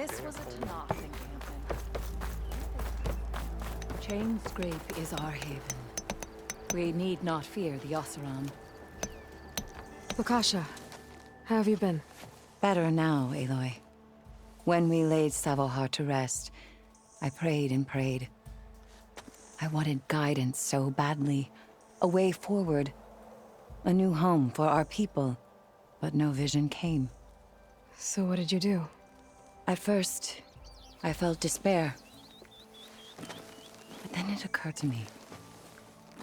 This was a Tanakh encampment. Chain Scrape is our haven. We need not fear the Oseram. Lokasha, how have you been? Better now, Aloy. When we laid Savohar to rest, I prayed and prayed. I wanted guidance so badly. A way forward. A new home for our people. But no vision came. So what did you do? At first, I felt despair. But then it occurred to me.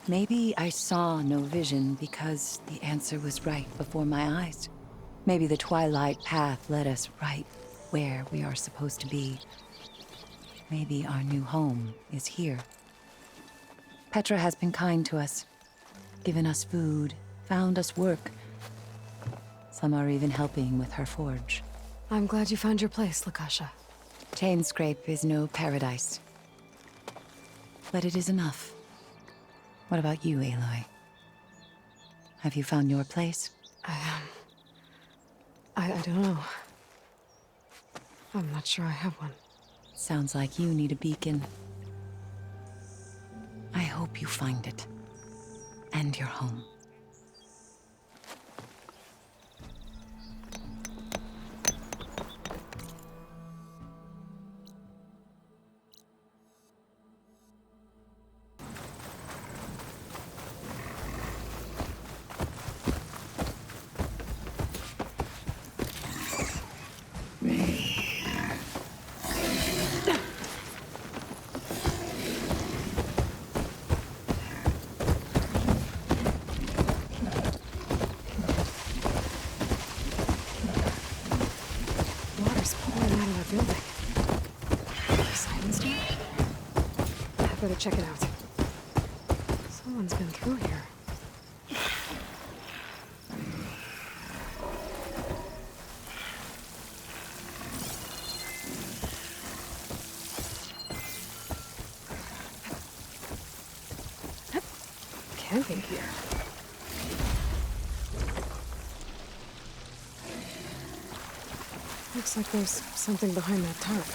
Maybe I saw no vision because the answer was right before my eyes. Maybe the Twilight Path led us right where we are supposed to be. Maybe our new home is here. Petra has been kind to us, given us food, found us work. Some are even helping with her forge. I'm glad you found your place, Lokasha. Chain Scrape is no paradise. But it is enough. What about you, Aloy? Have you found your place? I don't know. I'm not sure I have one. Sounds like you need a beacon. I hope you find it. And your home. Better check it out. Someone's been through here. Camping here. Looks like there's something behind that tarp.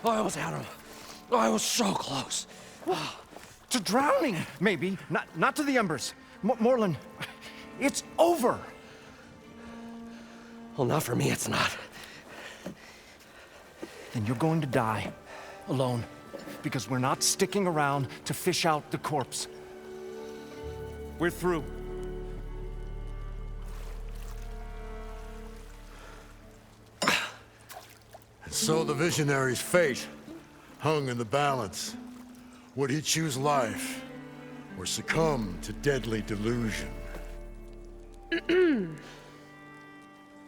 I almost had him. I was so close. To drowning, maybe. Not to the embers. Morlund, it's over. Well, not for me, it's not. Then you're going to die. Alone. Because we're not sticking around to fish out the corpse. We're through. So the visionary's fate hung in the balance. Would he choose life or succumb to deadly delusion?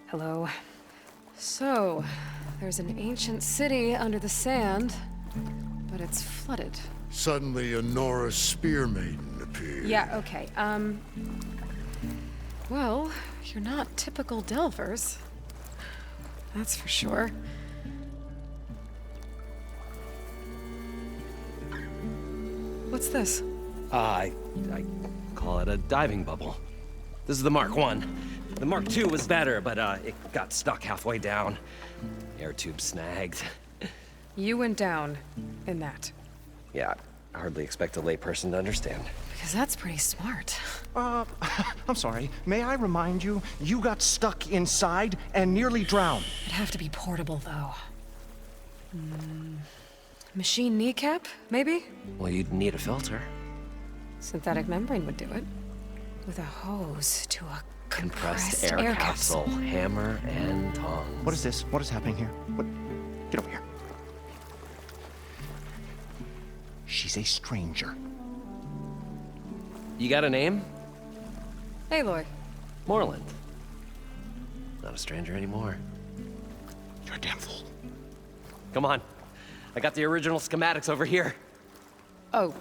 Hello. So, there's an ancient city under the sand, but it's flooded. Suddenly a Norse spear maiden appeared. Yeah, okay, well, you're not typical Delvers. That's for sure. What's this? I call it a diving bubble. This is the Mark 1. The Mark 2 was better, but it got stuck halfway down. Air tube snagged. You went down in that. Yeah, I hardly expect a layperson to understand. Because that's pretty smart. I'm sorry. May I remind you, you got stuck inside and nearly drowned. It'd have to be portable, though. Machine kneecap, maybe? Well, you'd need a filter. Synthetic membrane would do it. With a hose to a Compressed air capsule. Hammer and tongs. What is this? What is happening here? What? Get over here. She's a stranger. You got a name? Aloy. Morland. Not a stranger anymore. You're a damn fool. Come on. I got the original schematics over here. Oh,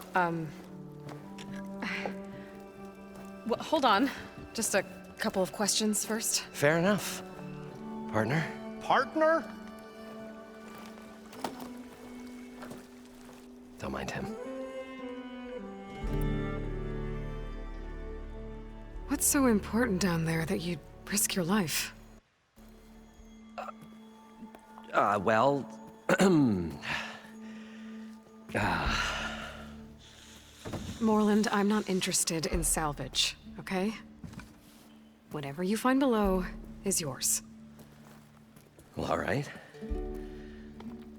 well, hold on. Just a couple of questions first. Fair enough. Partner? Partner? Don't mind him. What's so important down there that you'd risk your life? Well... Moreland, I'm not interested in salvage, okay? Whatever you find below is yours. Well, all right.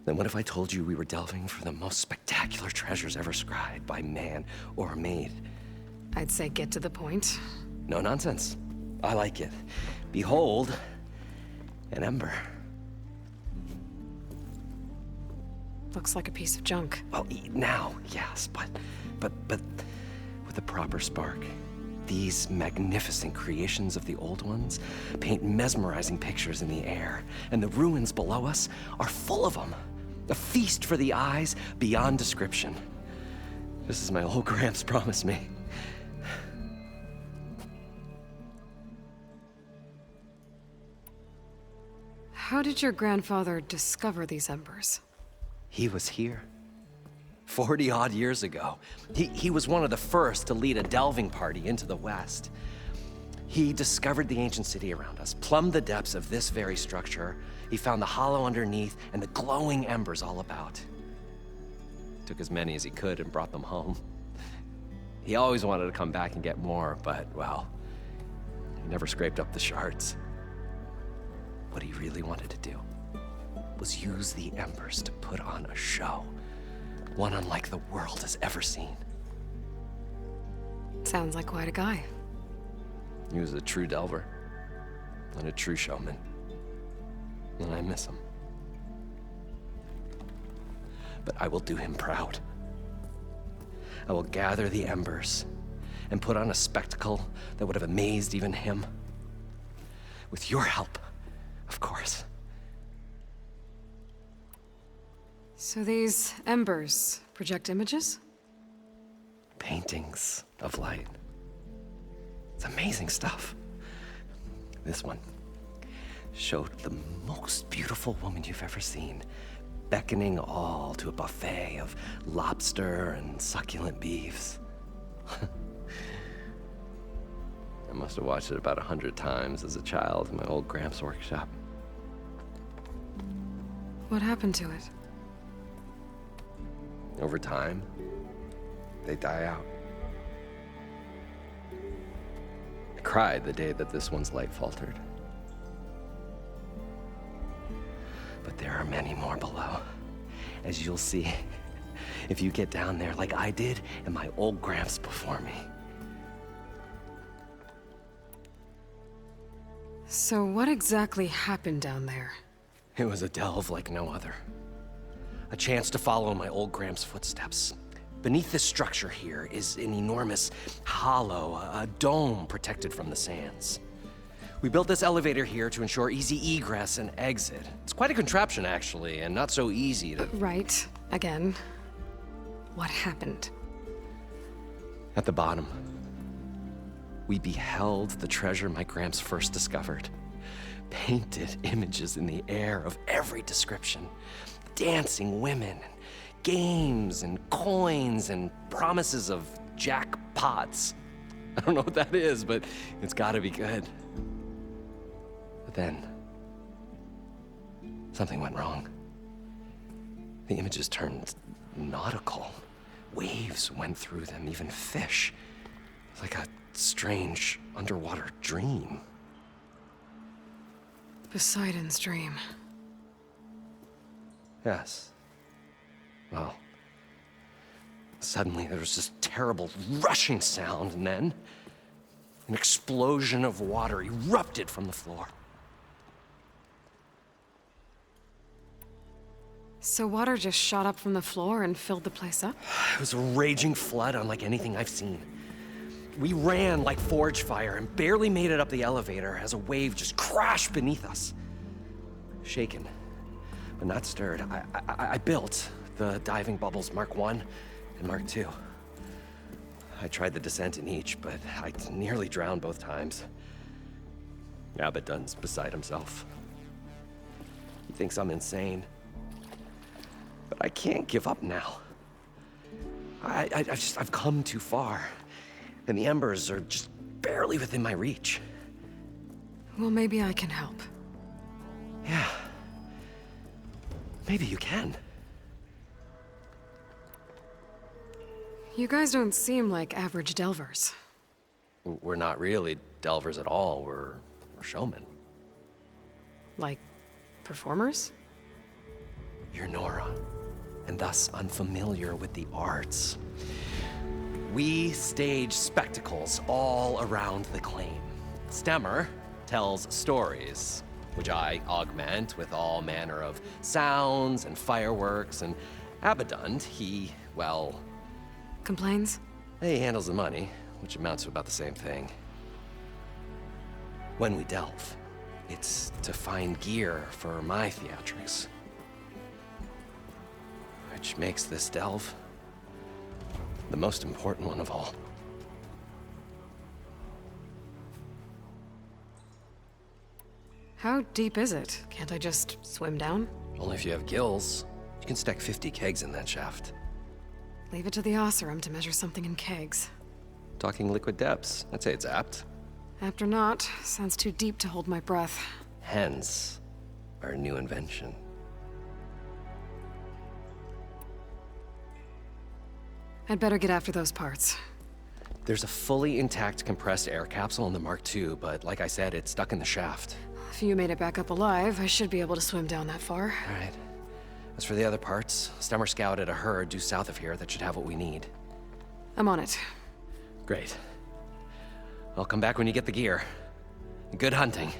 Then what if I told you we were delving for the most spectacular treasures ever scribed by man or maid? I'd say get to the point. No nonsense. I like it. Behold, an ember. Looks like a piece of junk. Well, now, yes, but with a proper spark. These magnificent creations of the old ones paint mesmerizing pictures in the air, and the ruins below us are full of them. A feast for the eyes beyond description. Just as my old Gramps promised me. How did your grandfather discover these embers? He was here. 40-odd years ago. He was one of the first to lead a delving party into the West. He discovered the ancient city around us, plumbed the depths of this very structure. He found the hollow underneath and the glowing embers all about. Took as many as he could and brought them home. He always wanted to come back and get more, but, well, he never scraped up the shards. What he really wanted to do was use the embers to put on a show. One unlike the world has ever seen. Sounds like quite a guy. He was a true delver and a true showman. And I miss him. But I will do him proud. I will gather the embers and put on a spectacle that would have amazed even him. With your help, of course. So these embers project images? Paintings of light. It's amazing stuff. This one showed the most beautiful woman you've ever seen, beckoning all to a buffet of lobster and succulent beefs. I must have watched it about 100 times as a child in my old Gramps' workshop. What happened to it? Over time, they die out. I cried the day that this one's light faltered. But there are many more below, as you'll see if you get down there like I did and my old Gramps before me. So what exactly happened down there? It was a delve like no other. A chance to follow my old Gramps' footsteps. Beneath this structure here is an enormous hollow, a dome protected from the sands. We built this elevator here to ensure easy egress and exit. It's quite a contraption, actually, and not so easy to... Right. Again. What happened? At the bottom, we beheld the treasure my Gramps first discovered. Painted images in the air of every description. Dancing women, games and coins and promises of jackpots. I don't know what that is, but it's gotta be good. But then, something went wrong. The images turned nautical. Waves went through them, even fish. It's like a strange underwater dream. Poseidon's dream. Yes. Well, suddenly there was this terrible rushing sound, and then an explosion of water erupted from the floor. So water just shot up from the floor and filled the place up? It was a raging flood unlike anything I've seen. We ran like forge fire and barely made it up the elevator as a wave just crashed beneath us. Shaken, but not stirred, I built the diving bubbles Mark 1 and Mark 2. I tried the descent in each, but I nearly drowned both times. Abadund's beside himself. He thinks I'm insane. But I can't give up now. I've come too far. And the embers are just barely within my reach. Well, maybe I can help. Yeah. Maybe you can. You guys don't seem like average delvers. We're not really delvers at all. We're showmen. Like, performers? You're Nora, and thus unfamiliar with the arts. We stage spectacles all around the claim. Stemmur tells stories, which I augment with all manner of sounds and fireworks, and Abadund, well... Complains? He handles the money, which amounts to about the same thing. When we delve, it's to find gear for my theatrics. Which makes this delve the most important one of all. How deep is it? Can't I just swim down? Only if you have gills. You can stack 50 kegs in that shaft. Leave it to the Oseram to measure something in kegs. Talking liquid depths, I'd say it's apt. Apt or not, sounds too deep to hold my breath. Hence, our new invention. I'd better get after those parts. There's a fully intact compressed air capsule in the Mark II, but like I said, it's stuck in the shaft. If you made it back up alive, I should be able to swim down that far. All right. As for the other parts, Stemmur scouted a herd due south of here that should have what we need. I'm on it. Great. I'll come back when you get the gear. Good hunting.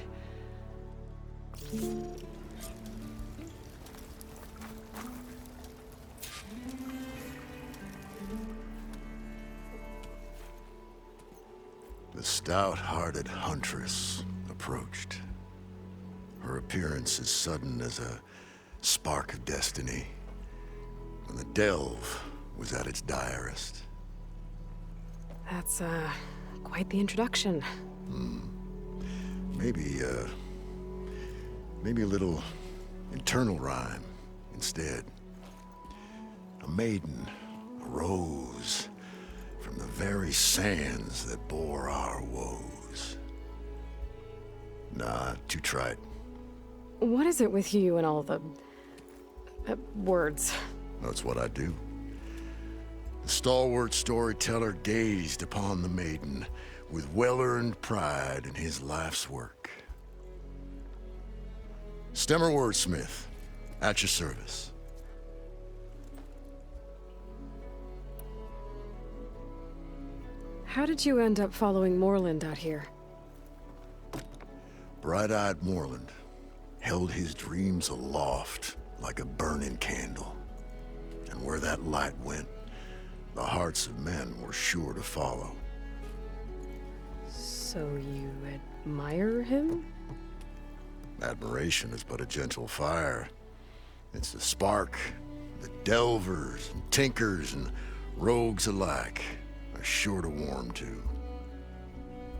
The stout-hearted huntress approached. Her appearance as sudden as a spark of destiny, when the delve was at its direst. That's, quite the introduction. Maybe a little internal rhyme instead. A maiden arose from the very sands that bore our woes. Nah, too trite. What is it with you and all the... words? That's what I do. The stalwart storyteller gazed upon the maiden with well-earned pride in his life's work. Stemmur wordsmith, at your service. How did you end up following Moreland out here? Bright-eyed Moreland held his dreams aloft like a burning candle. And where that light went, the hearts of men were sure to follow. So you admire him? Admiration is but a gentle fire. It's the spark that delvers and tinkers and rogues alike are sure to warm to.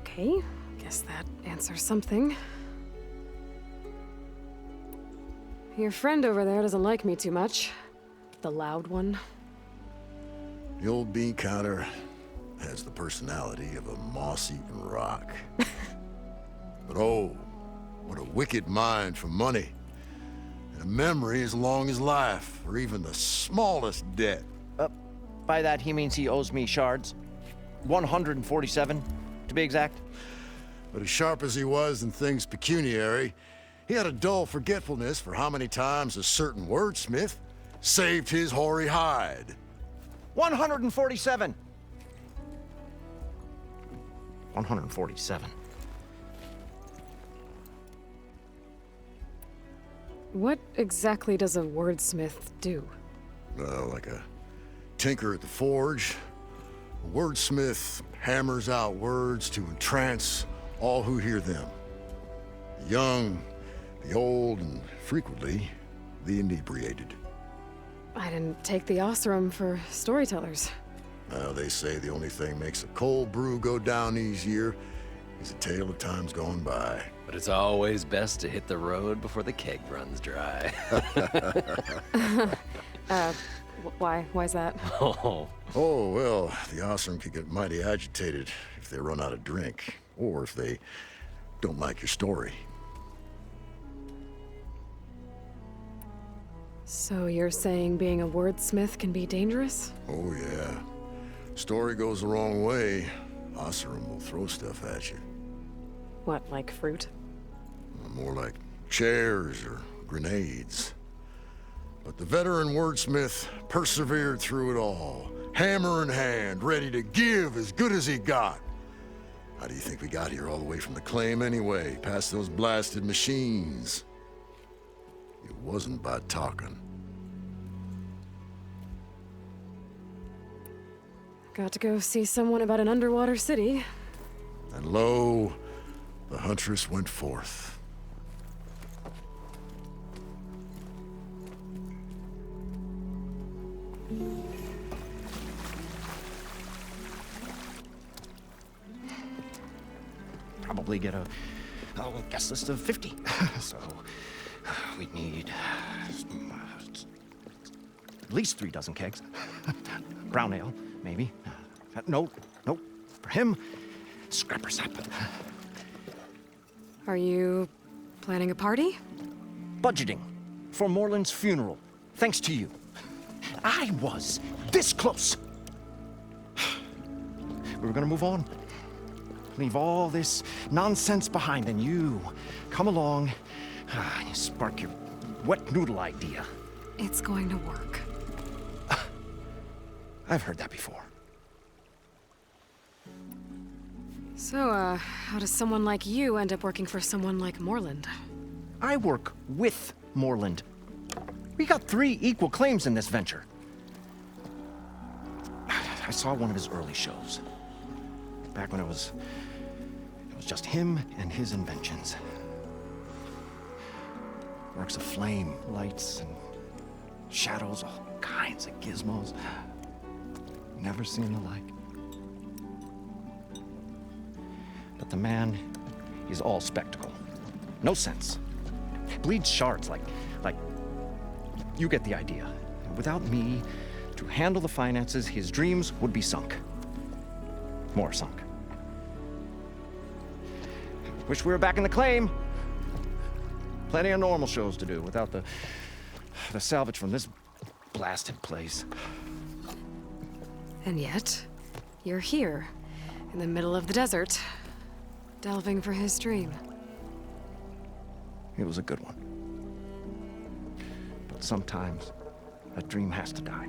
Okay, guess that answers something. Your friend over there doesn't like me too much. The loud one. The old bean counter has the personality of a moss-eaten rock. But oh, what a wicked mind for money. And a memory as long as life, or even the smallest debt. By that, he means he owes me shards. 147, to be exact. But as sharp as he was in things pecuniary, he had a dull forgetfulness for how many times a certain wordsmith saved his hoary hide. 147. 147. What exactly does a wordsmith do? Like a tinker at the forge, A wordsmith hammers out words to entrance all who hear them. The young, the old, and frequently, the inebriated. I didn't take the Osram for storytellers. Well, they say the only thing makes a cold brew go down easier is a tale of times gone by. But it's always best to hit the road before the keg runs dry. Why's that? Oh, Oh, well, the Osram can get mighty agitated if they run out of drink, or if they don't like your story. So you're saying being a wordsmith can be dangerous? Oh, yeah. Story goes the wrong way, Osram will throw stuff at you. What, like fruit? More like chairs or grenades. But the veteran wordsmith persevered through it all, hammer in hand, ready to give as good as he got. How do you think we got here all the way from the claim anyway, past those blasted machines? It wasn't by talking. Got to go see someone about an underwater city. And lo, the huntress went forth. Probably get a guest list of 50. So we'd need at least 3 dozen kegs. Brown ale, maybe. No. For him, scrapper sap. Are you planning a party? Budgeting for Moreland's funeral, thanks to you. I was this close. We were gonna move on. Leave all this nonsense behind, and you come along and you spark your wet noodle idea. It's going to work. I've heard that before. So, how does someone like you end up working for someone like Moreland? I work with Moreland. We got 3 equal claims in this venture. I saw one of his early shows. Back when it was just him and his inventions. Works of flame, lights, and shadows, all kinds of gizmos. Never seen the like. But the man is all spectacle. No sense. Bleeds shards like you get the idea. Without me to handle the finances, his dreams would be sunk. More sunk. Wish we were back in the claim. Plenty of normal shows to do without the salvage from this blasted place. And yet, you're here, in the middle of the desert, delving for his dream. It was a good one. But sometimes, a dream has to die.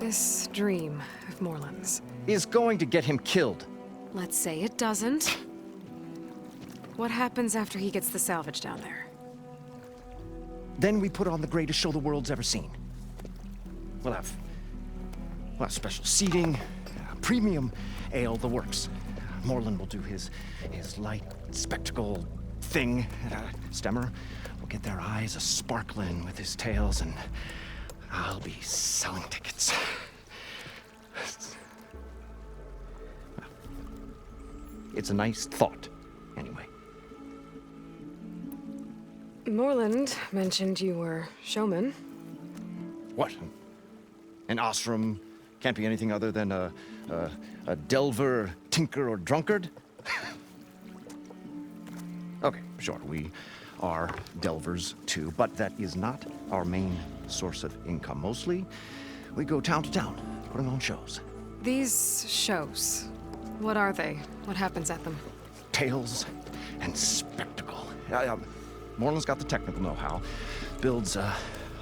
This dream of Moreland's. Is going to get him killed. Let's say it doesn't. What happens after he gets the salvage down there? Then we put on the greatest show the world's ever seen. We'll have special seating, premium ale, the works. Moreland will do his light spectacle thing. Stemmur will get their eyes a-sparkling with his tales, and I'll be selling tickets. It's a nice thought, anyway. Moreland mentioned you were showman. What? An Osram can't be anything other than a delver, tinker, or drunkard? Okay, sure, we are delvers too, but that is not our main source of income. Mostly, we go town to town, putting on shows. These shows, what are they? What happens at them? Tales and spectacle. Moreland's got the technical know-how. Builds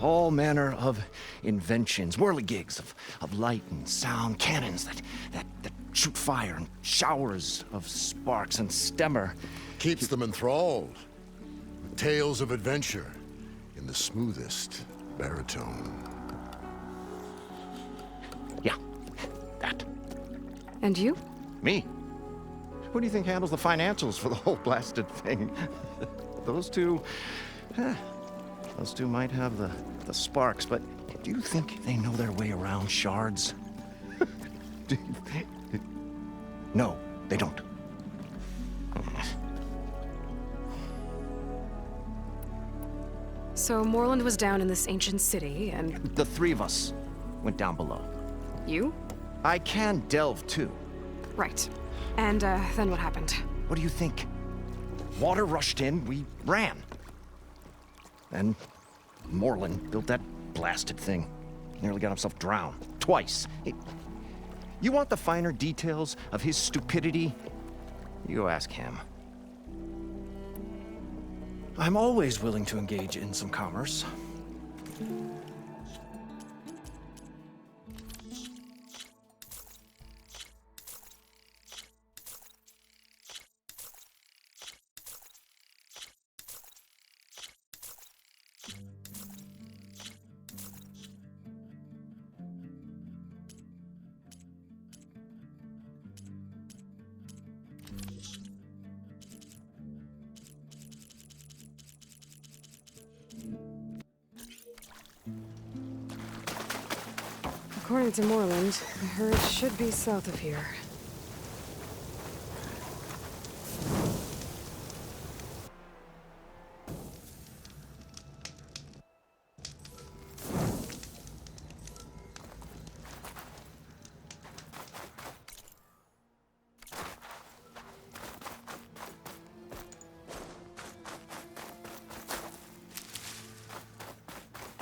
all manner of inventions, whirligigs of light and sound, cannons that shoot fire, and showers of sparks, and Stemmur Keeps them enthralled with tales of adventure in the smoothest baritone. And you? Me? Who do you think handles the financials for the whole blasted thing? Those two... those two might have the sparks, but do you think they know their way around shards? No, they don't. So Moreland was down in this ancient city, and... The three of us went down below. You? I can delve, too. Right. And, then what happened? What do you think? Water rushed in, we ran. Then Moreland built that blasted thing. Nearly got himself drowned. Twice. You want the finer details of his stupidity? You go ask him. I'm always willing to engage in some commerce. According to Moreland, the herd should be south of here.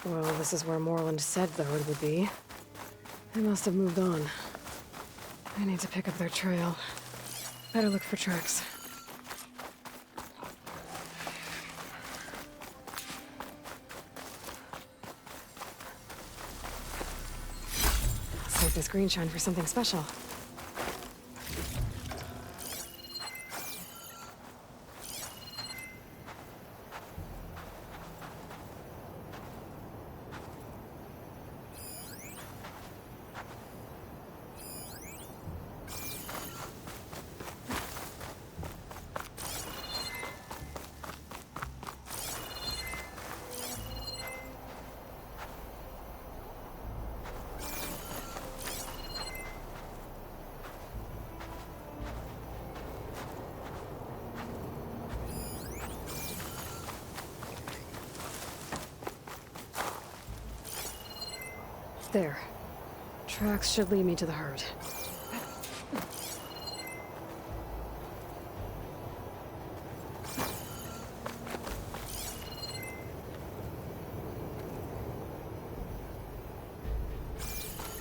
Well, this is where Moreland said the herd would be. They must have moved on. I need to pick up their trail. Better look for tracks. Save this green shine for something special. There. Tracks should lead me to the herd.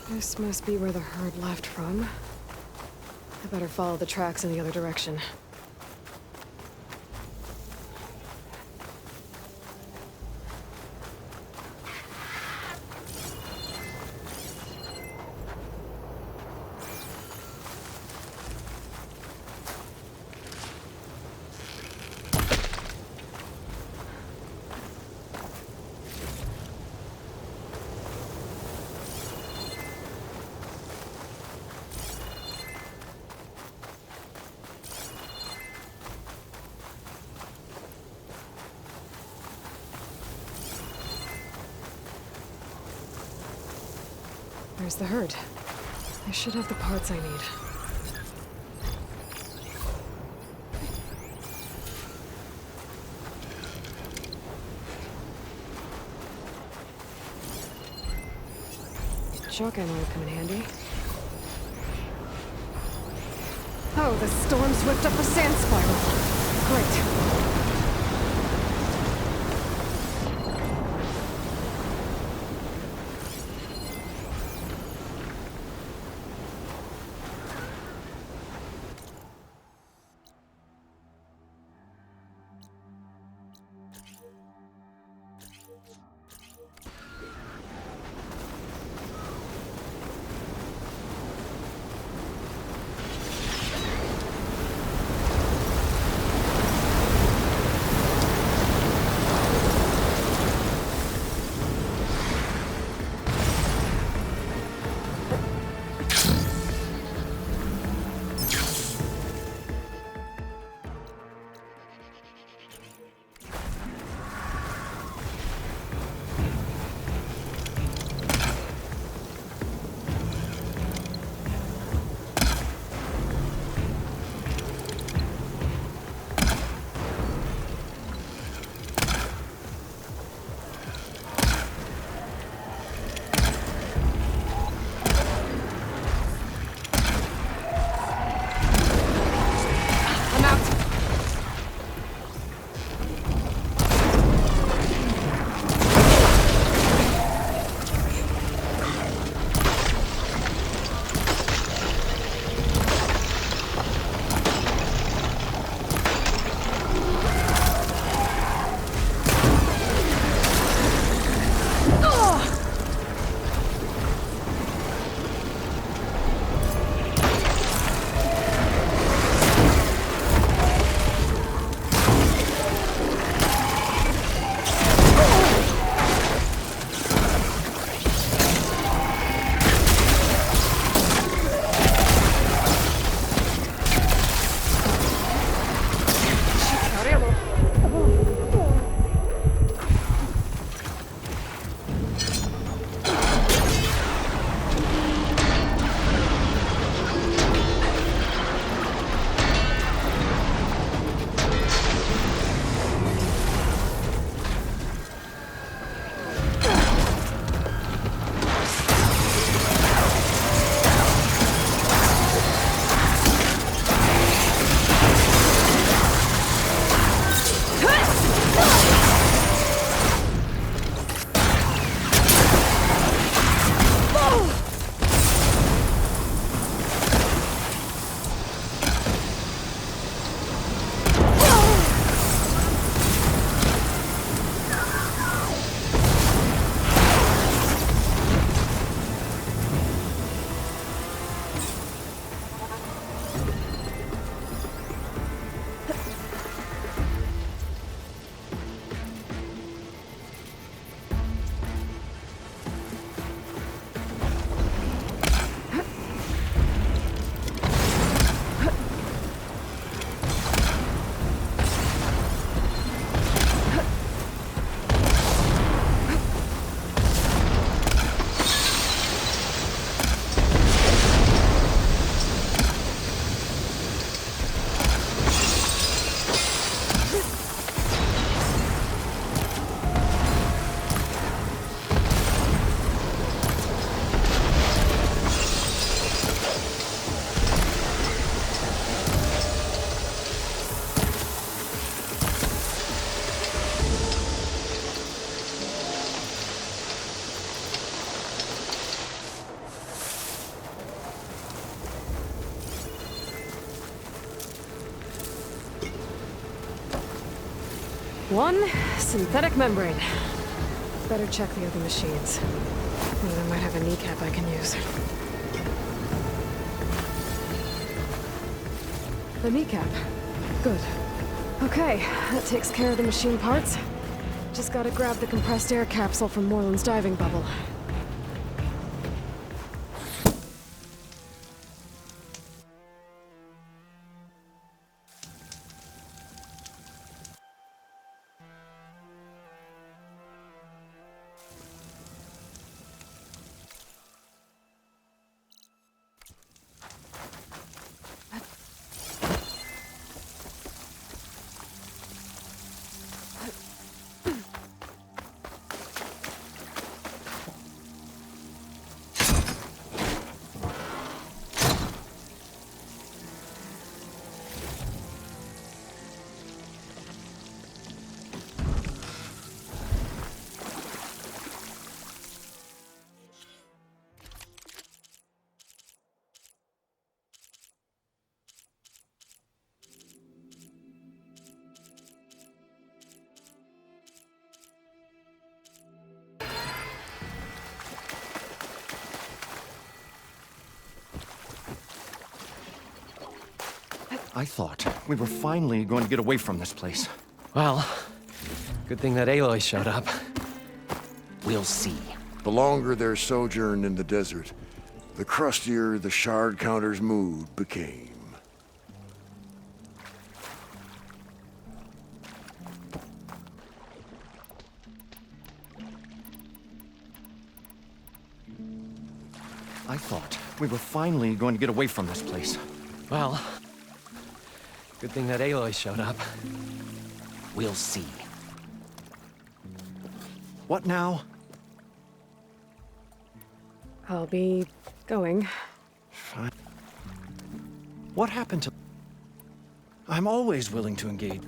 This must be where the herd left from. I better follow the tracks in the other direction. There's the herd. I should have the parts I need. Shock ammo would come in handy. Oh, the storm's whipped up a sand spiral. Great. One synthetic membrane. Better check the other machines. One of them might have a kneecap I can use. The kneecap. Good. Okay, that takes care of the machine parts. Just gotta grab the compressed air capsule from Moreland's diving bubble. I thought we were finally going to get away from this place. Well, good thing that Aloy showed up. We'll see. The longer their sojourn in the desert, the crustier the shard counter's mood became. I thought we were finally going to get away from this place. Well, good thing that Aloy showed up. We'll see. What now? I'll be going. Fine. What happened to... I'm always willing to engage.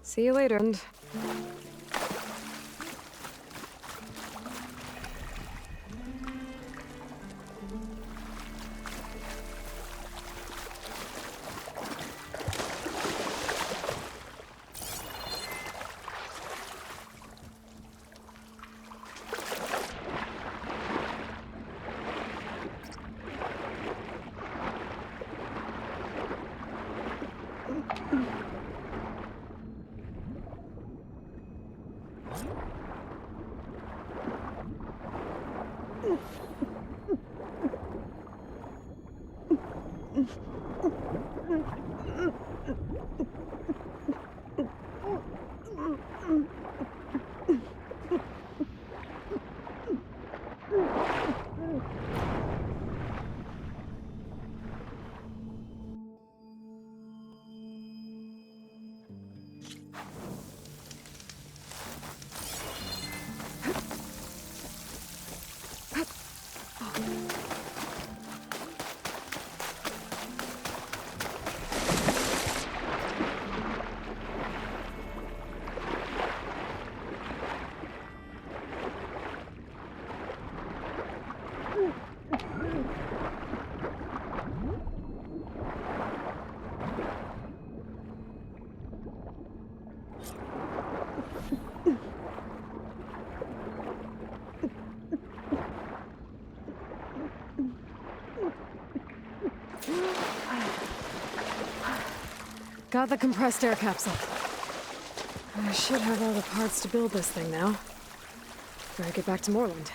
See you later. Got the compressed air capsule. I should have all the parts to build this thing now. Better get back to Moreland.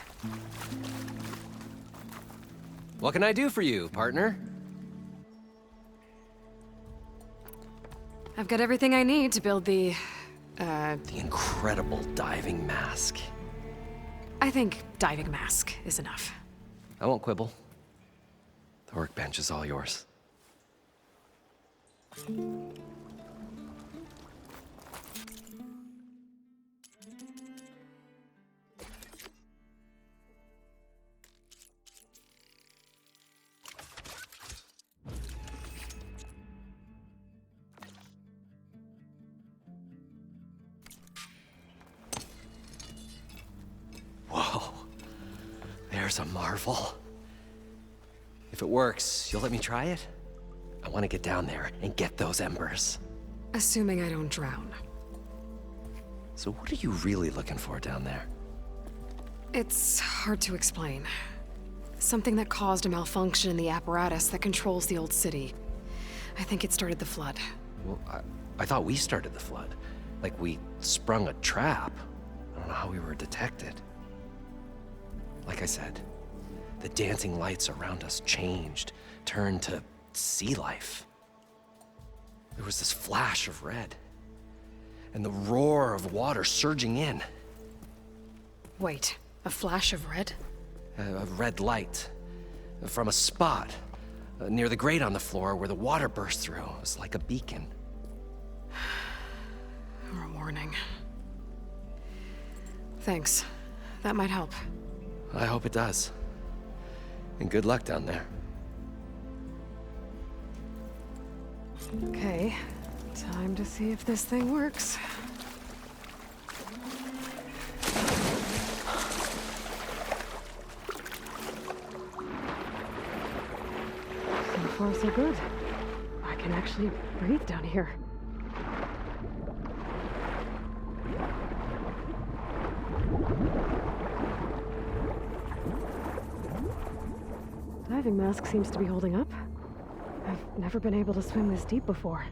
What can I do for you, partner? I've got everything I need to build the incredible diving mask. I think diving mask is enough. I won't quibble. The workbench is all yours. There's a marvel. If it works, you'll let me try it? I want to get down there and get those embers. Assuming I don't drown. So what are you really looking for down there? It's hard to explain. Something that caused a malfunction in the apparatus that controls the old city. I think it started the flood. Well, I thought we started the flood. Like we sprung a trap. I don't know how we were detected. Like I said, the dancing lights around us changed, turned to sea life. There was this flash of red, and the roar of water surging in. Wait, a flash of red? A red light from a spot near the grate on the floor where the water burst through. It was like a beacon. Or a warning. Thanks. That might help. I hope it does. And good luck down there. Okay, time to see if this thing works. So far, so good. I can actually breathe down here. Diving mask seems to be holding up. I've never been able to swim this deep before.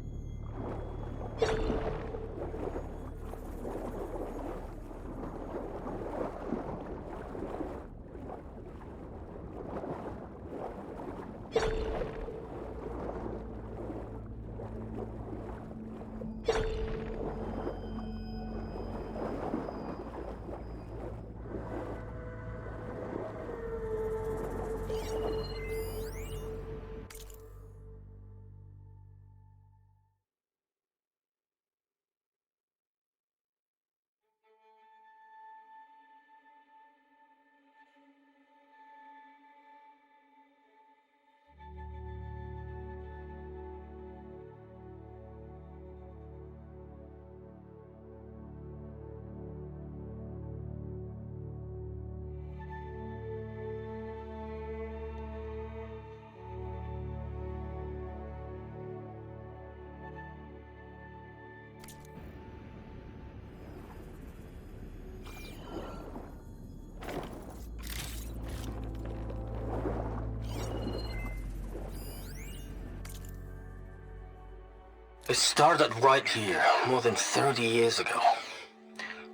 It started right here, more than 30 years ago.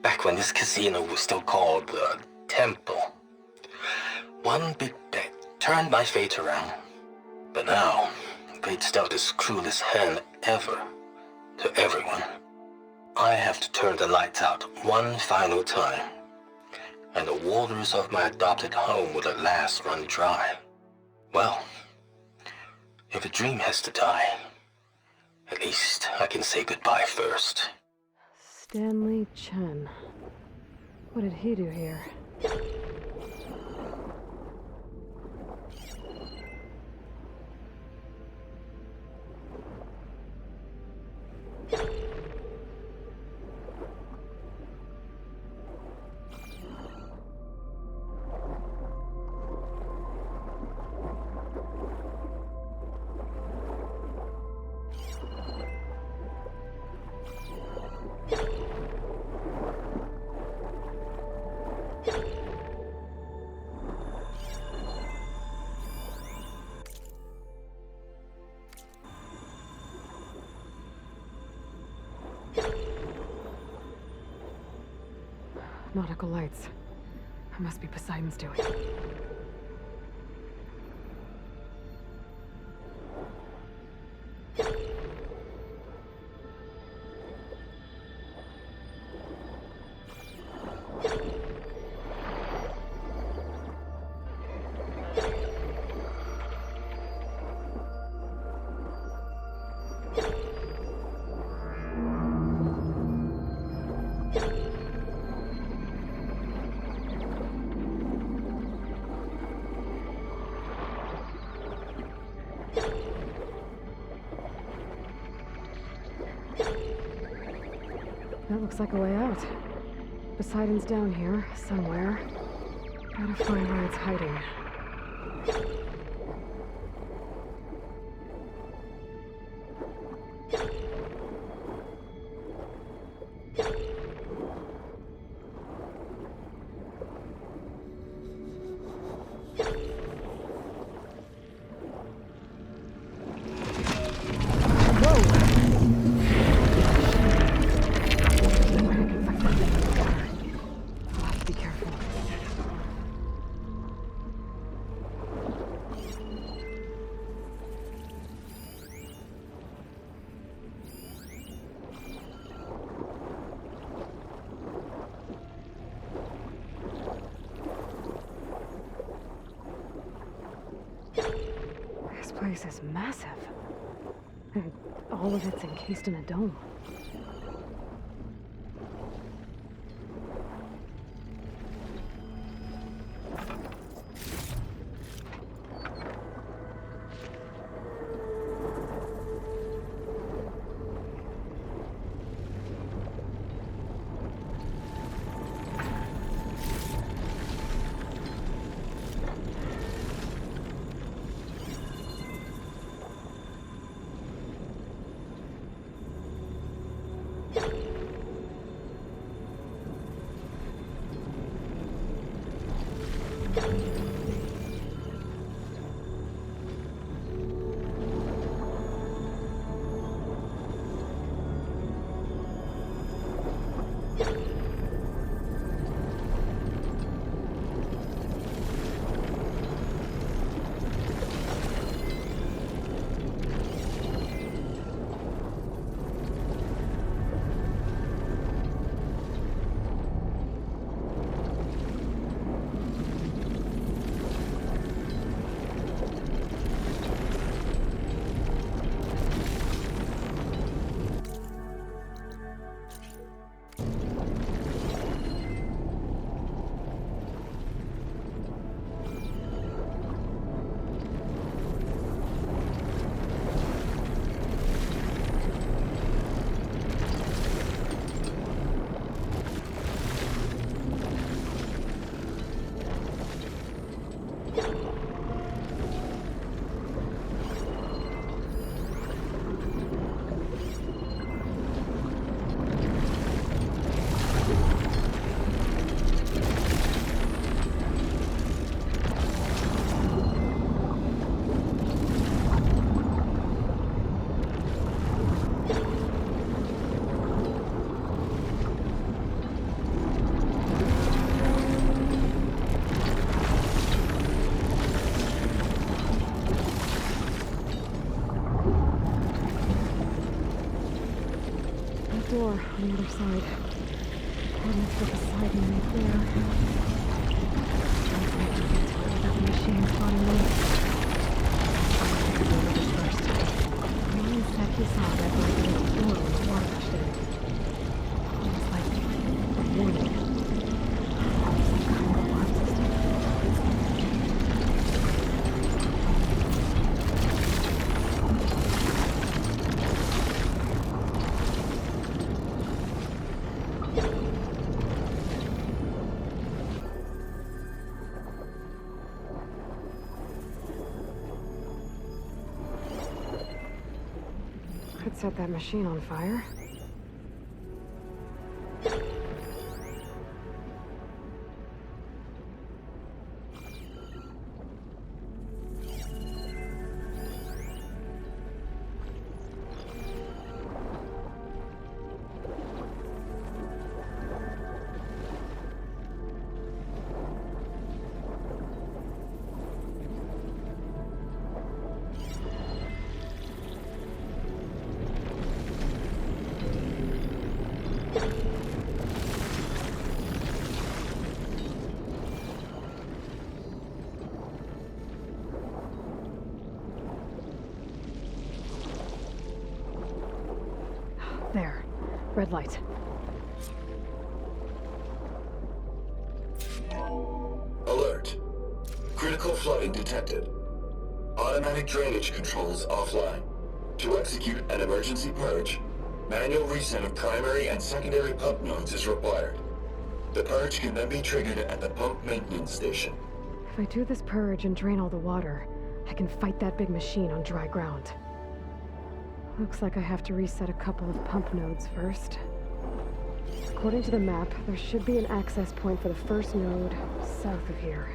Back when this casino was still called the Temple. One big bet turned my fate around. But now, fate's dealt its cruelest hand ever to everyone. I have to turn the lights out one final time. And the waters of my adopted home will at last run dry. Well, if a dream has to die, at least I can say goodbye first. Stanley Chen. What did he do here? Nautical lights. Must be Poseidon's doing. That looks like a way out. Poseidon's down here, somewhere. Gotta find where it's hiding. This place is massive. And all of it's encased in a dome. Door on the other side. Coordinates for the side and right there. Sounds like you can tell about the machine spotting me. I could go over this first. Ryan said he saw that light in the door when the water rushed in. It was like a warning. Some kind of alarm system. Could set that machine on fire. There. Red light. Alert. Critical flooding detected. Automatic drainage controls offline. To execute an emergency purge, manual reset of primary and secondary pump nodes is required. The purge can then be triggered at the pump maintenance station. If I do this purge and drain all the water, I can fight that big machine on dry ground. Looks like I have to reset a couple of pump nodes first. According to the map, there should be an access point for the first node south of here.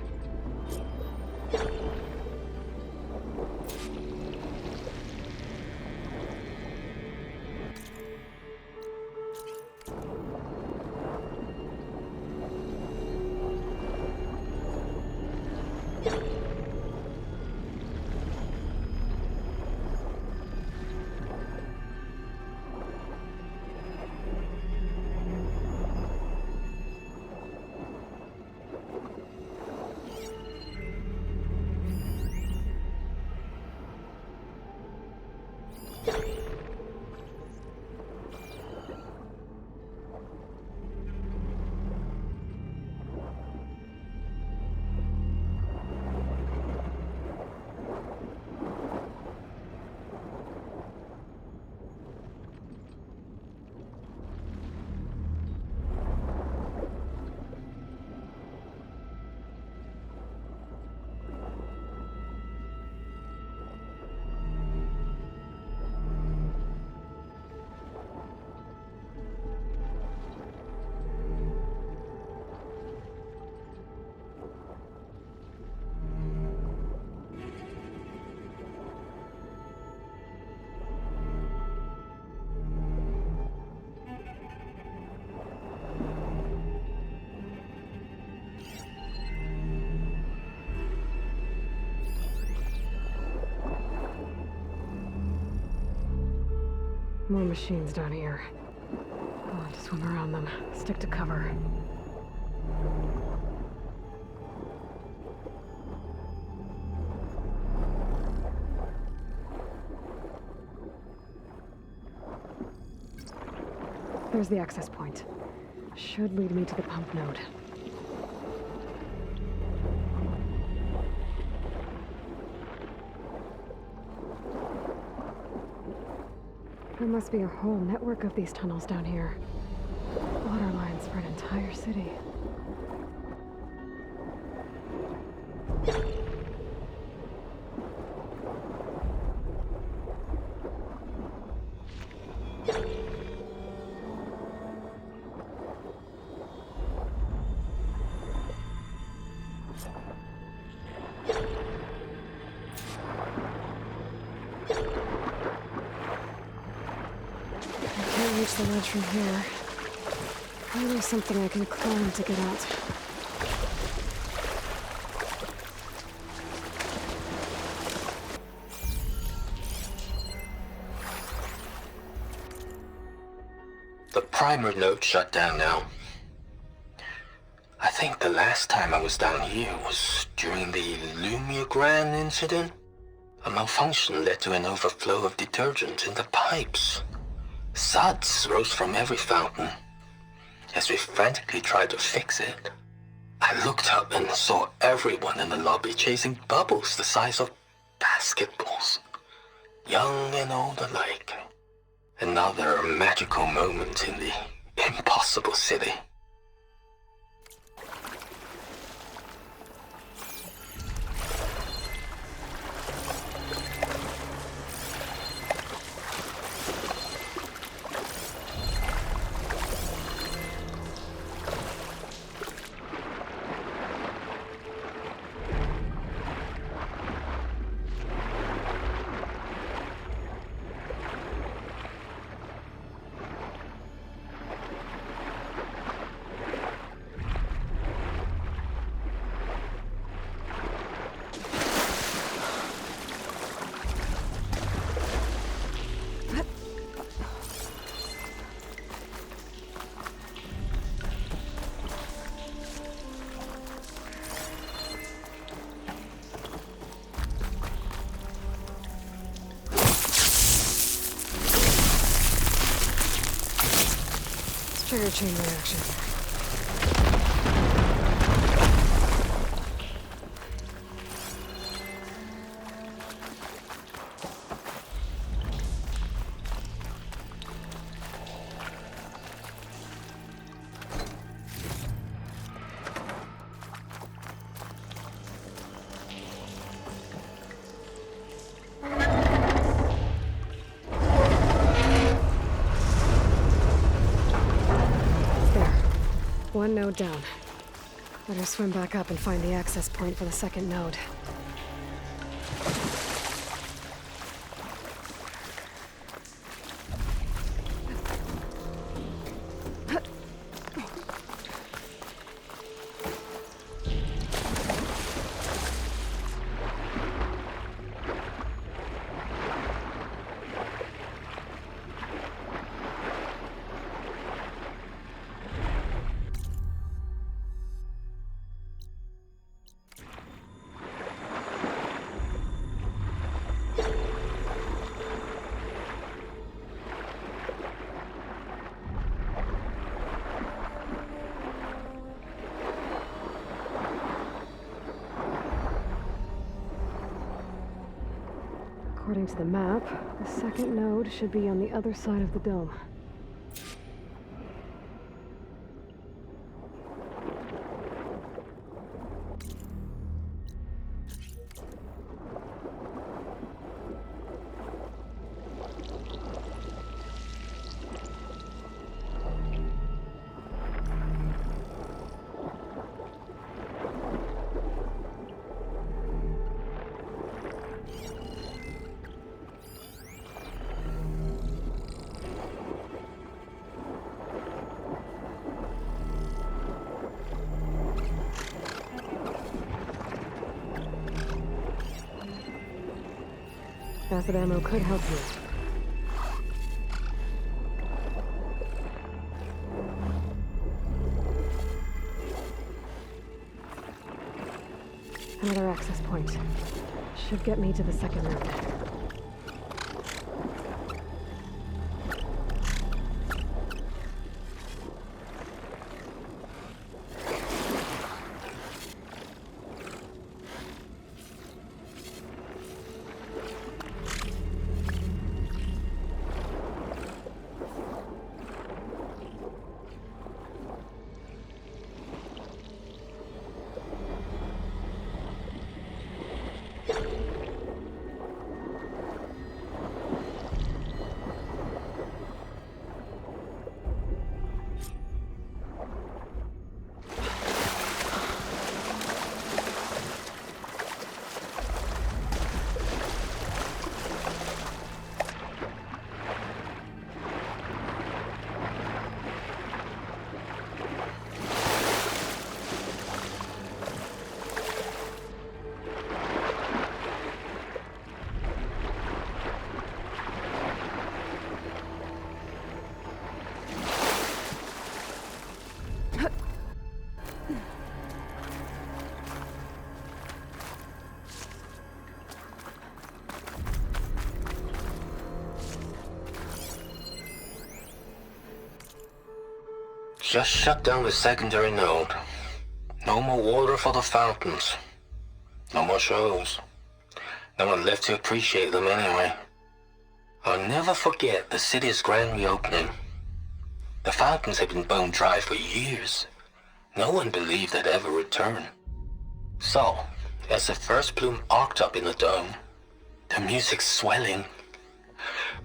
More machines down here. I'll have to swim around them. Stick to cover. There's the access point. Should lead me to the pump node. There must be a whole network of these tunnels down here. Water lines for an entire city. The ledge from here. Maybe something I can climb to get out. The primer node shut down now. I think the last time I was down here was during the Lumigran incident. A malfunction led to an overflow of detergent in the pipes. Suds rose from every fountain. As we frantically tried to fix it, I looked up and saw everyone in the lobby chasing bubbles the size of basketballs. Young and old alike. Another magical moment in the impossible city. Trigger chain reaction. one node down. Better swim back up and find the access point for the second node. According to the map, the second node should be on the other side of the dome. Acid ammo could help you. Another access point. Should get me to the second node. Just shut down the secondary node. No more water for the fountains. No more shows. No one left to appreciate them anyway. I'll never forget the city's grand reopening. The fountains had been bone dry for years. No one believed they'd ever return. So, as the first plume arced up in the dome, the music swelling,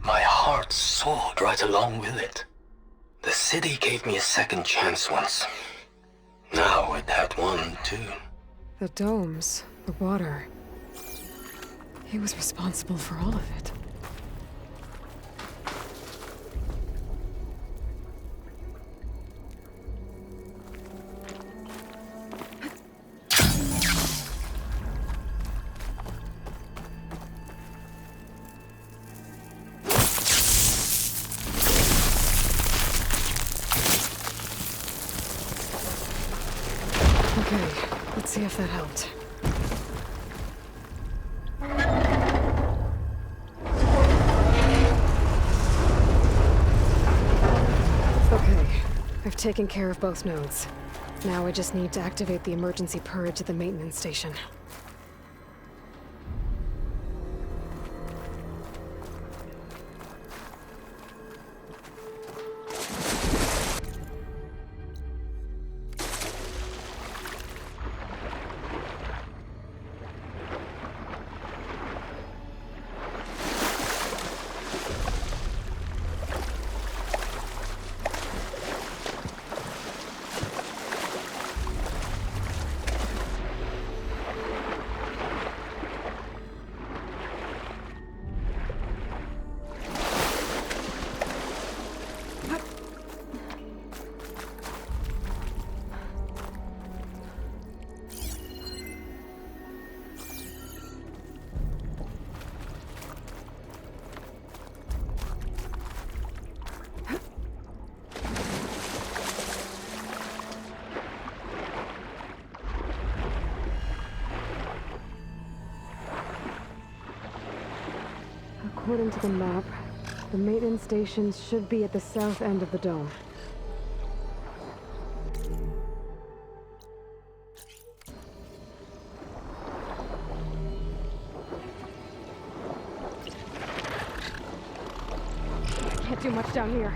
my heart soared right along with it. The city gave me a second chance once. Now it had one, too. The domes, the water. He was responsible for all of it. Okay, let's see if that helped. Okay, I've taken care of both nodes. Now I just need to activate the emergency purge at the maintenance station. According to the map, the maintenance station should be at the south end of the dome. Can't do much down here.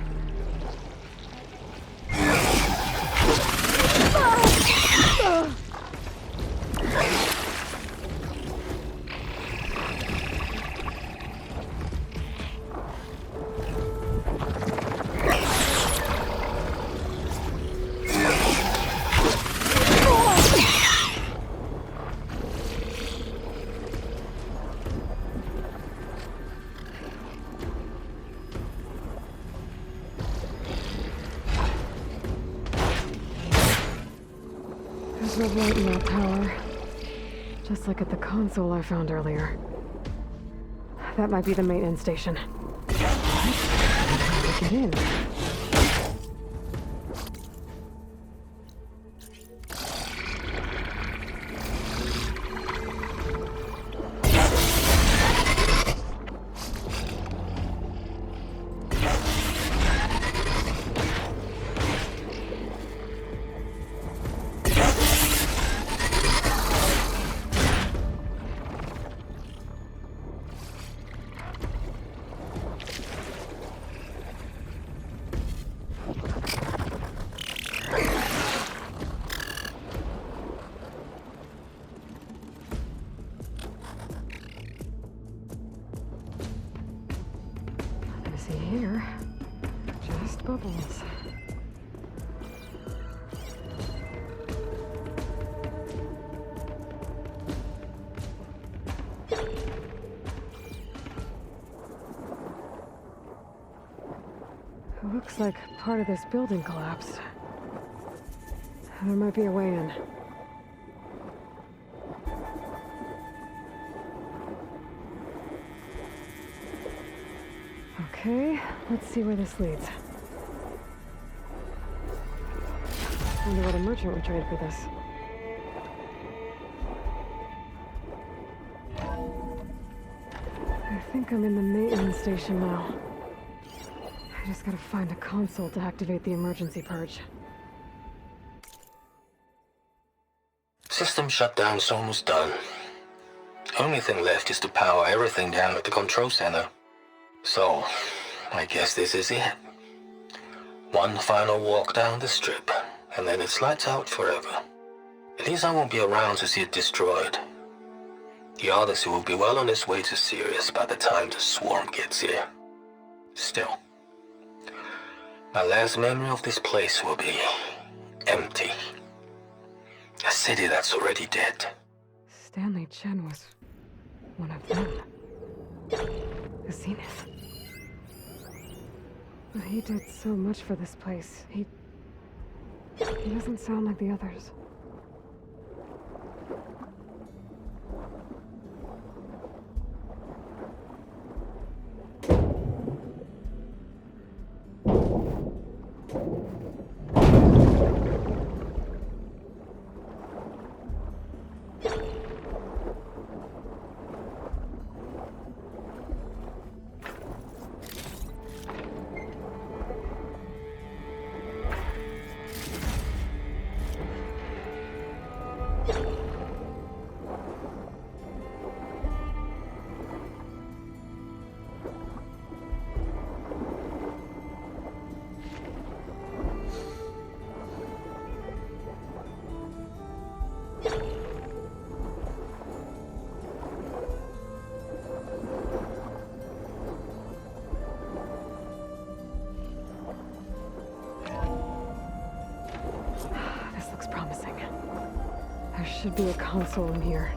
There's no light in that tower. Just like at the console I found earlier. That might be the maintenance station. How do I get in? Here, just bubbles. It looks like part of this building collapsed. There might be a way in. Okay, let's see where this leads. Wonder what a merchant would trade for this. I think I'm in the maintenance station now. I just gotta find a console to activate the emergency purge. System shutdown's almost done. Only thing left is to power everything down at the control center. So, I guess this is it. One final walk down the strip, and then it's lights out forever. At least I won't be around to see it destroyed. The Odyssey will be well on its way to Sirius by the time the swarm gets here. Still, my last memory of this place will be empty. A city that's already dead. Stanley Chen was one of them. The Zenith. But he did so much for this place. He doesn't sound like the others. Should be a console in here.